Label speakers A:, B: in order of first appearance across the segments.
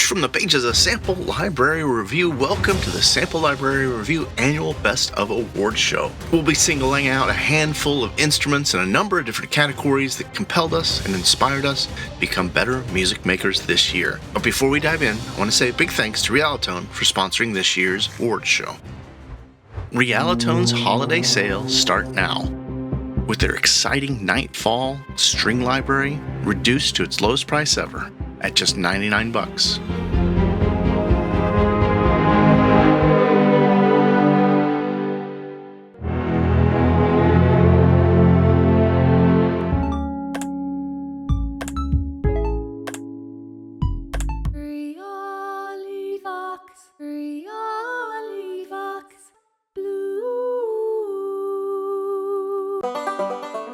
A: Fresh from the pages of Sample Library Review, welcome to the Sample Library Review Annual Best of Awards Show. We'll be singling out a handful of instruments in a number of different categories that compelled us and inspired us to become better music makers this year. But before we dive in, I want to say a big thanks to Realitone for sponsoring this year's awards show. Realitone's holiday sales start now, with their exciting Nightfall string library reduced to its lowest price ever at just $99.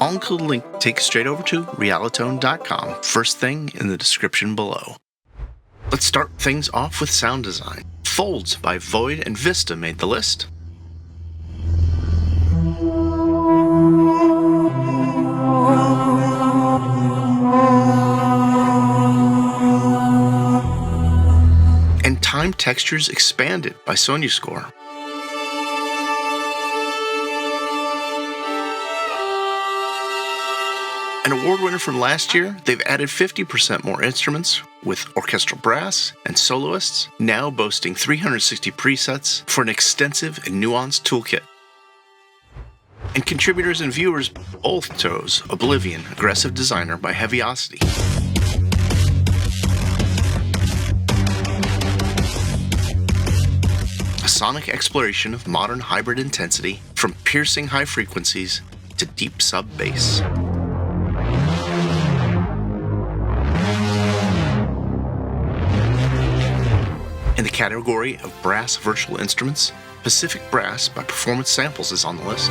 A: I'll include a link to take you straight over to realitone.com, first thing in the description below. Let's start things off with sound design. Folds by Void and Vista made the list. And Time Textures Expanded by SonyaScore. An award winner from last year, they've added 50% more instruments with orchestral brass and soloists, now boasting 360 presets for an extensive and nuanced toolkit. And contributors and viewers both chose Oblivion, Aggressive Designer by Heaviosity. A sonic exploration of modern hybrid intensity from piercing high frequencies to deep sub-bass. In the category of brass virtual instruments, Pacific Brass by Performance Samples is on the list.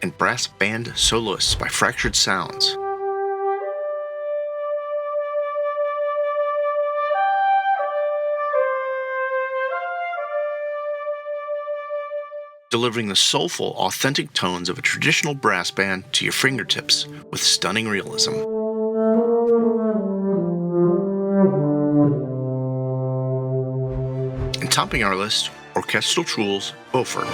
A: And Brass Band Soloists by Fractured Sounds. Delivering the soulful, authentic tones of a traditional brass band to your fingertips with stunning realism. And topping our list, Orchestral Tools, Beaufort.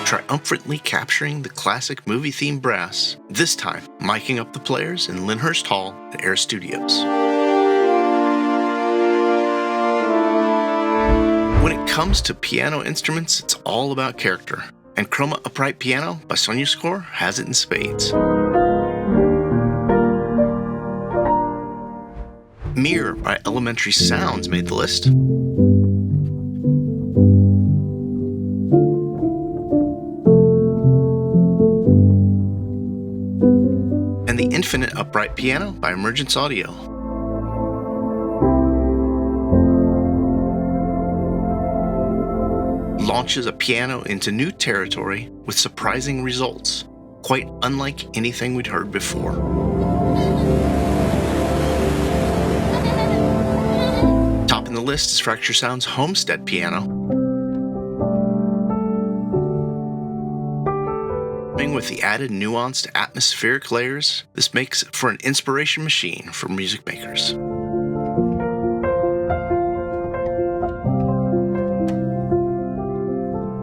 A: Triumphantly capturing the classic movie-themed brass, this time miking up the players in Lyndhurst Hall at Air Studios. When it comes to piano instruments, it's all about character, and Chroma Upright Piano by SonyaScore has it in spades. Mirror by Elementary Sounds made the list. And the Infinite Upright Piano by Emergence Audio. Launches a piano into new territory with surprising results, quite unlike anything we'd heard before. Topping the list is Fractured Sounds Homestead Piano. With the added nuanced atmospheric layers, this makes for an inspiration machine for music makers.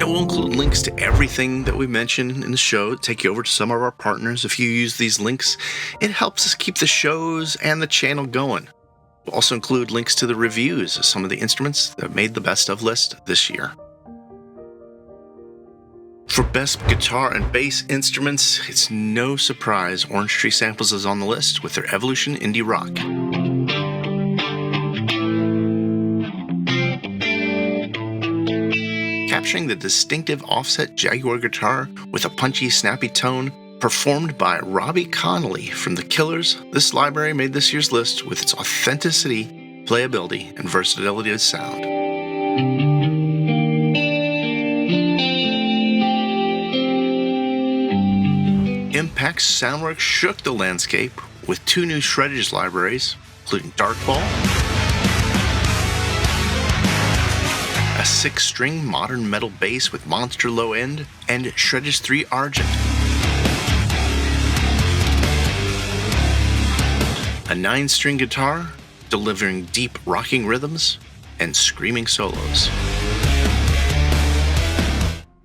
A: We'll include links to everything that we mentioned in the show, take you over to some of our partners. If you use these links, it helps us keep the shows and the channel going. We'll also include links to the reviews of some of the instruments that made the best of list this year. For best guitar and bass instruments, it's no surprise Orange Tree Samples is on the list with their Evolution Indie Rock. Capturing the distinctive offset Jaguar guitar with a punchy, snappy tone, performed by Robbie Connolly from The Killers, this library made this year's list with its authenticity, playability, and versatility of sound. Impact's Soundworks shook the landscape with two new shreddage libraries, including Darkball, a a 6-string modern metal bass with monster low end, and Shreddage 3 Argent. A 9-string guitar, delivering deep rocking rhythms and screaming solos.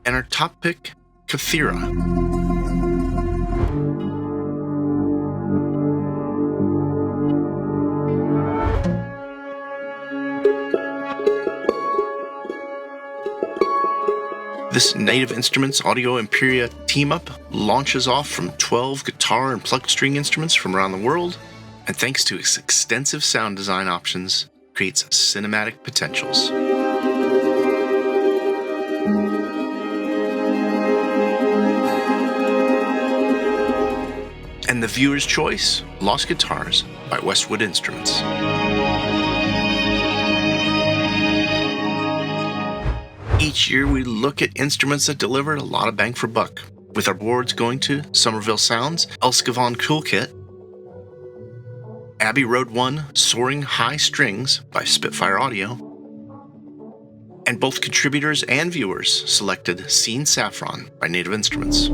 A: And our top pick, Kythera. This Native Instruments Audio Imperia team-up launches off from 12 guitar and plucked string instruments from around the world, and thanks to its extensive sound design options, creates cinematic potentials. And the viewer's choice, Lost Guitars by Westwood Instruments. Each year we look at instruments that deliver a lot of bang for buck, with our awards going to Somerville Sounds, Elskavon Toolkit, Abbey Road 1 Soaring High Strings by Spitfire Audio, and both contributors and viewers selected Scene Saffron by Native Instruments.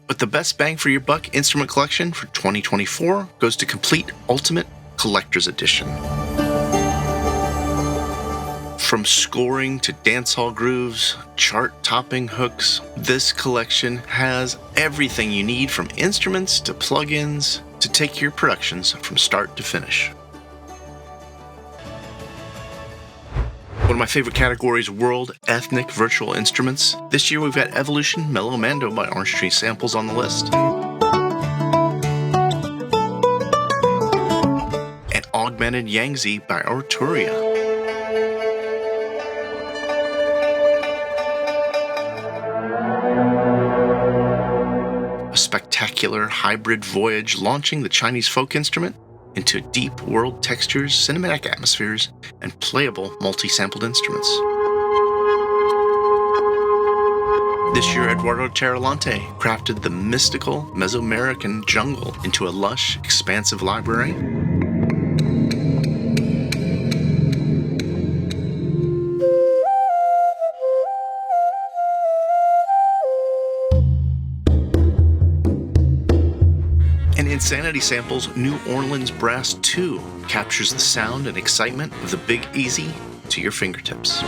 A: But the best bang for your buck instrument collection for 2024 goes to Complete Ultimate Collector's Edition. From scoring to dancehall grooves, chart-topping hooks, this collection has everything you need from instruments to plugins to take your productions from start to finish. One of my favorite categories, World Ethnic Virtual Instruments. This year we've got Evolution Mellow Mando by Orange Tree Samples on the list. And Augmented Yangtze by Arturia. A spectacular hybrid voyage launching the Chinese folk instrument into deep world textures, cinematic atmospheres, and playable multi-sampled instruments. This year, Eduardo Terralante crafted the mystical Mesoamerican jungle into a lush, expansive library. Insanity Samples' New Orleans Brass 2 captures the sound and excitement of the Big Easy to your fingertips.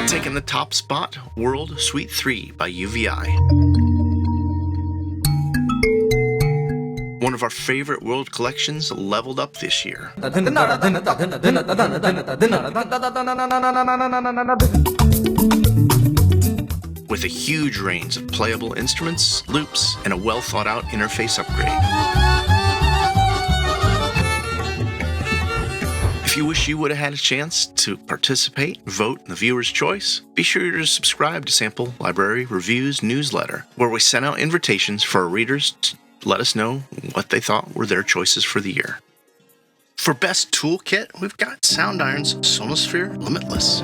A: Taking the top spot, World Suite 3 by UVI. One of our favorite world collections leveled up this year. With a huge range of playable instruments, loops, and a well-thought-out interface upgrade. If you wish you would have had a chance to participate, vote in the viewer's choice, be sure to subscribe to Sample Library Reviews newsletter, where we send out invitations for our readers to let us know what they thought were their choices for the year. For Best Toolkit, we've got Sound Iron's Sonosphere Limitless.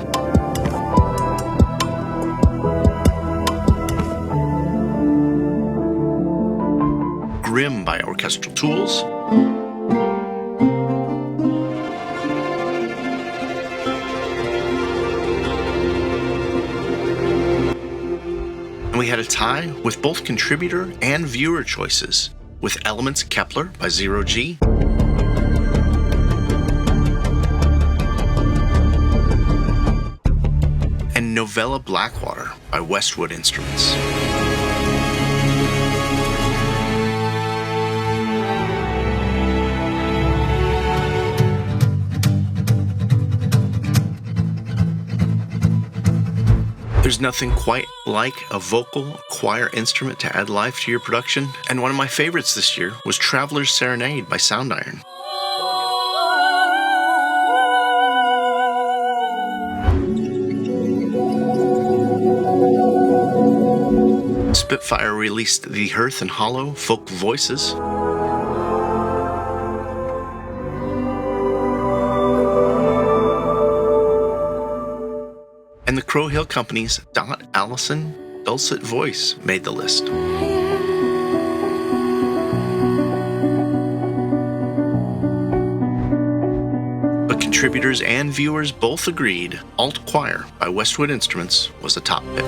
A: Grim by Orchestral Tools. And we had a tie with both contributor and viewer choices, with Elements Kepler by Zero G, and Novella Blackwater by Westwood Instruments. There's nothing quite like a vocal choir instrument to add life to your production, and one of my favorites this year was Traveler's Serenade by Sound Iron. Spitfire released the Hearth and Hollow Folk Voices. And the Crow Hill Company's Dot Allison dulcet voice made the list. But contributors and viewers both agreed Alt Choir by Westwood Instruments was the top pick.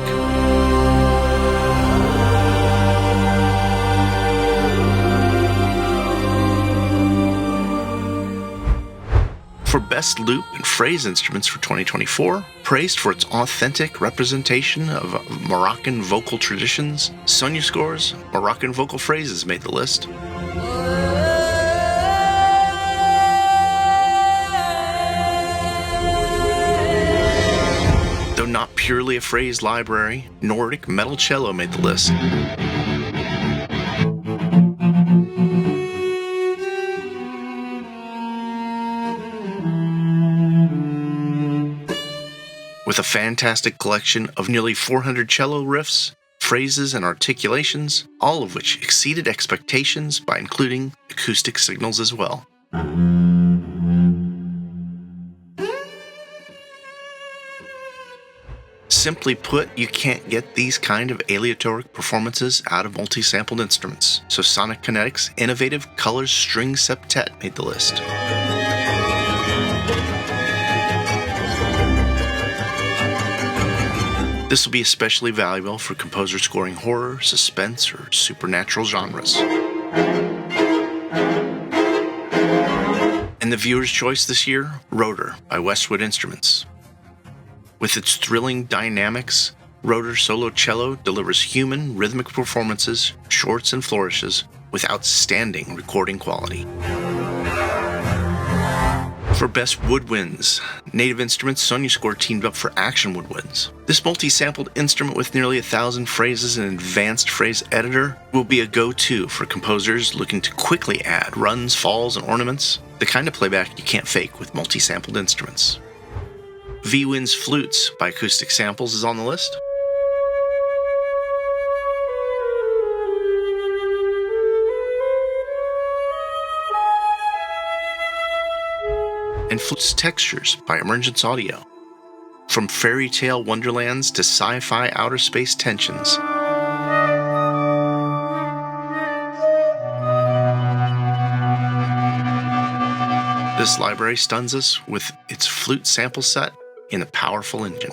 A: For Best Loop and Phrase Instruments for 2024, praised for its authentic representation of Moroccan vocal traditions, Sonuscor's Moroccan vocal phrases made the list. Though not purely a phrase library, Nordic Metal Cello made the list. With a fantastic collection of nearly 400 cello riffs, phrases, and articulations, all of which exceeded expectations by including acoustic signals as well. Simply put, you can't get these kind of aleatoric performances out of multi-sampled instruments, so Sonic Kinetics' innovative Colors String Septet made the list. This will be especially valuable for composers scoring horror, suspense, or supernatural genres. And the viewer's choice this year, Rotor by Westwood Instruments. With its thrilling dynamics, Rotor solo cello delivers human rhythmic performances, shorts and flourishes, with outstanding recording quality. For Best Woodwinds, Native Instruments Sonuscore teamed up for Action Woodwinds. This multi-sampled instrument with nearly 1,000 phrases and an advanced phrase editor will be a go-to for composers looking to quickly add runs, falls, and ornaments, the kind of playback you can't fake with multi-sampled instruments. V-Wind's Flutes by Acoustic Samples is on the list. And Flutes Textures by Emergence Audio. From fairy tale wonderlands to sci-fi outer space tensions. This library stuns us with its flute sample set in a powerful engine.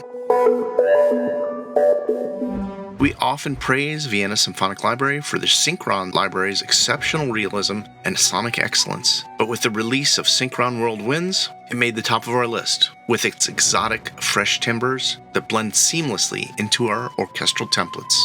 A: We often praise Vienna Symphonic Library for the Synchron Library's exceptional realism and sonic excellence, but with the release of Synchron Woodwinds, it made the top of our list, with its exotic, fresh timbres that blend seamlessly into our orchestral templates.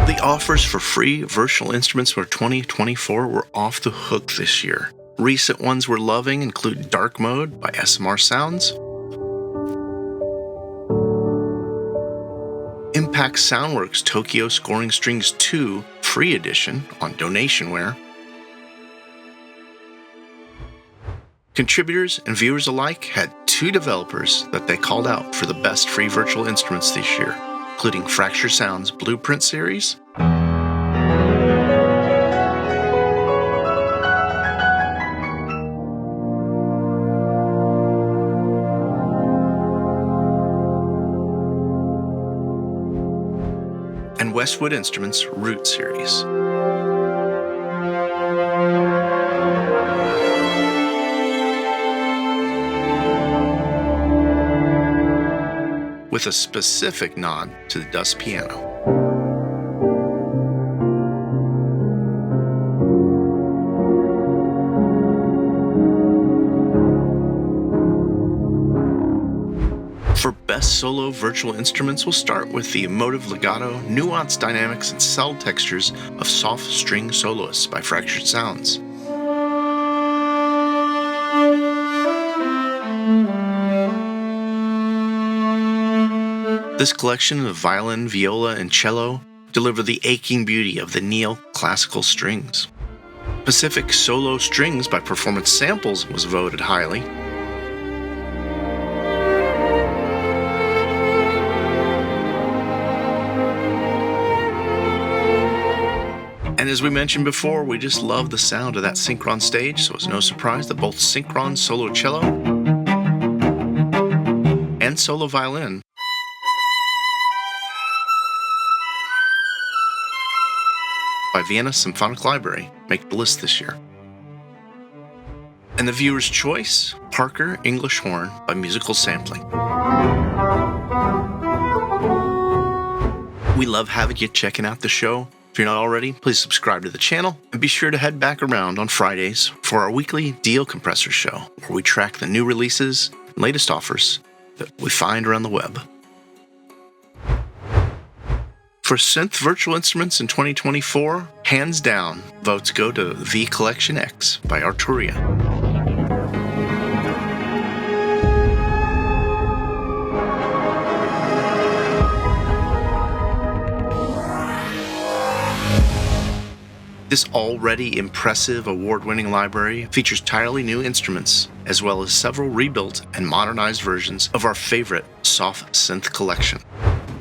A: The offers for free virtual instruments for 2024 were off the hook this year. Recent ones we're loving include Dark Mode by SMR Sounds, Impact Soundworks Tokyo Scoring Strings 2 Free Edition on Donationware. Contributors and viewers alike had 2 developers that they called out for the best free virtual instruments this year, including Fracture Sound's Blueprint series, and Westwood Instruments' Root series. With a specific nod to the dust piano. For Best Solo Virtual Instruments, we'll start with the emotive legato, nuanced dynamics, and subtle textures of soft string soloists by Fractured Sounds. This collection of violin, viola, and cello deliver the aching beauty of the neoclassical strings. Pacific Solo Strings by Performance Samples was voted highly. And as we mentioned before, we just love the sound of that Synchron stage, so it's no surprise that both Synchron solo cello and solo violin by Vienna Symphonic Library make the list this year. And the viewer's choice, Parker English Horn by Musical Sampling. We love having you checking out the show. If you're not already, please subscribe to the channel and be sure to head back around on Fridays for our weekly Deal Compressor show, where we track the new releases and latest offers that we find around the web. For Synth Virtual Instruments in 2024, hands down, votes go to V Collection X by Arturia. This already impressive award-winning library features entirely new instruments, as well as several rebuilt and modernized versions of our favorite soft synth collection.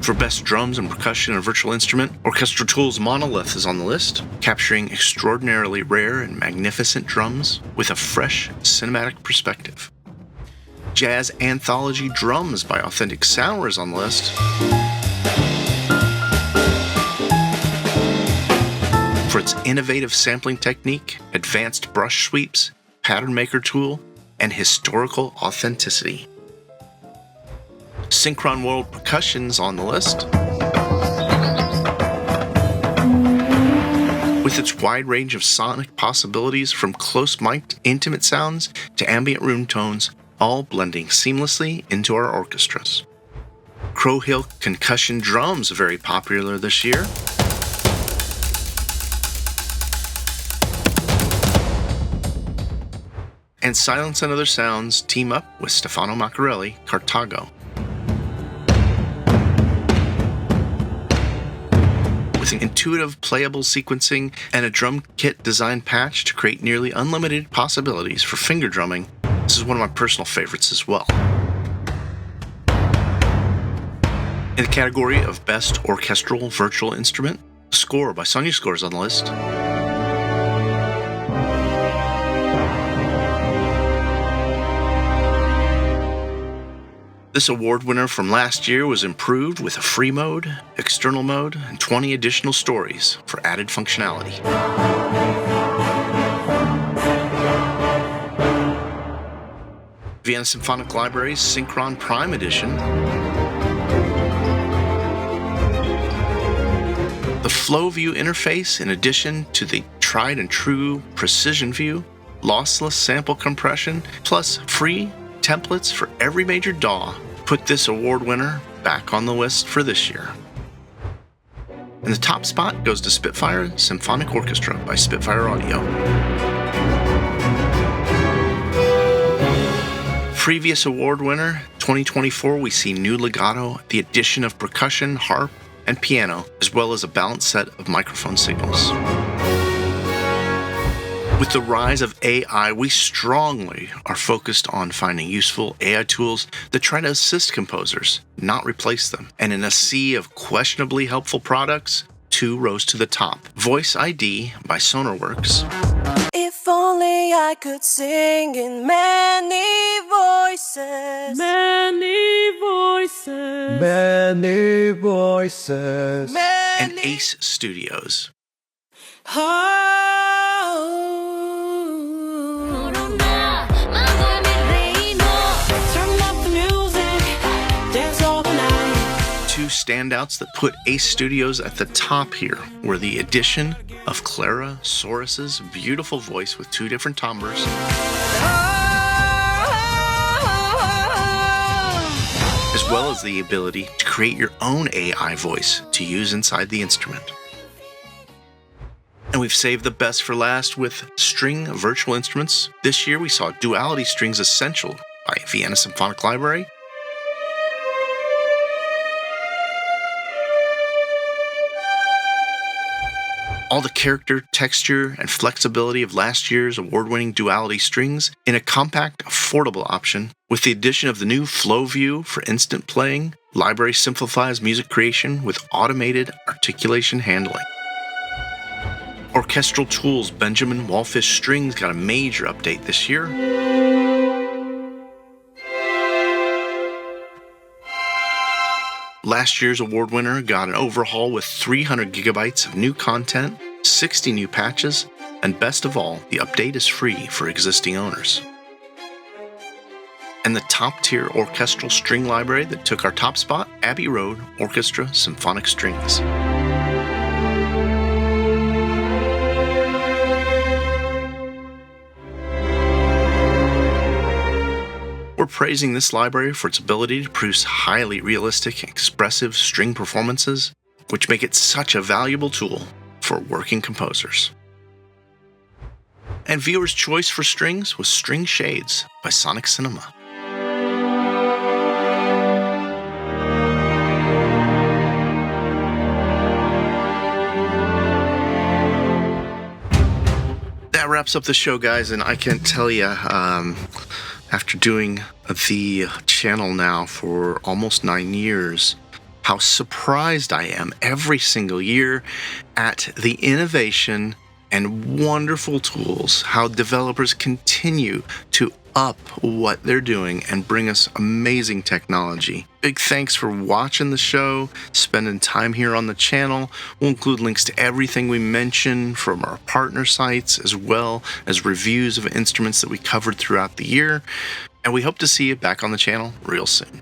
A: For Best Drums and Percussion and Virtual Instrument, Orchestral Tools Monolith is on the list, capturing extraordinarily rare and magnificent drums with a fresh cinematic perspective. Jazz Anthology Drums by Authentic Sound is on the list. For its innovative sampling technique, advanced brush sweeps, pattern maker tool, and historical authenticity. Synchron World Percussion's on the list. With its wide range of sonic possibilities from close-mic'd intimate sounds to ambient room tones, all blending seamlessly into our orchestras. Crow Hill Concussion Drums are very popular this year. And Silence and Other Sounds team up with Stefano Maccarelli, Cartago. With an intuitive playable sequencing and a drum kit design patch to create nearly unlimited possibilities for finger drumming, this is one of my personal favorites as well. In the category of Best Orchestral Virtual Instrument, Score by Sonia Score is on the list. This award winner from last year was improved with a free mode, external mode, and 20 additional stories for added functionality. Vienna Symphonic Library's Synchron Prime Edition. The Flow View interface, in addition to the tried and true Precision View, lossless sample compression, plus free templates for every major DAW, put this award winner back on the list for this year. And the top spot goes to Spitfire Symphonic Orchestra by Spitfire Audio. Previous award winner, 2024, we see new legato, the addition of percussion, harp, and piano, as well as a balanced set of microphone signals. With the rise of AI, we strongly are focused on finding useful AI tools that try to assist composers, not replace them. And in a sea of questionably helpful products, two rose to the top. Voice ID by Sonarworks.
B: If only I could sing in many voices. Many voices.
C: Many voices.
A: And Ace Studios. Two standouts that put Ace Studios at the top here were the addition of Clara Sores's beautiful voice with two different timbres, as well as the ability to create your own AI voice to use inside the instrument. And we've saved the best for last with string virtual instruments. This year we saw Duality Strings Essential by Vienna Symphonic Library, all the character, texture, and flexibility of last year's award-winning Duality strings in a compact, affordable option. With the addition of the new Flow View for instant playing, Library simplifies music creation with automated articulation handling. Orchestral Tools Benjamin Wallfish Strings got a major update this year. Last year's award winner got an overhaul with 300 gigabytes of new content, 60 new patches, and best of all, the update is free for existing owners. And the top-tier orchestral string library that took our top spot, Abbey Road Orchestra Symphonic Strings. We're praising this library for its ability to produce highly realistic and expressive string performances, which make it such a valuable tool for working composers. And viewer's choice for strings was String Shades by Sonic Cinema. That wraps up the show, guys, and I can't tell you, after doing the channel now for almost 9 years, how surprised I am every single year at the innovation and wonderful tools, how developers continue to up what they're doing and bring us amazing technology. Big thanks for watching the show, spending time here on the channel. We'll include links to everything we mentioned from our partner sites, as well as reviews of instruments that we covered throughout the year. And we hope to see you back on the channel real soon.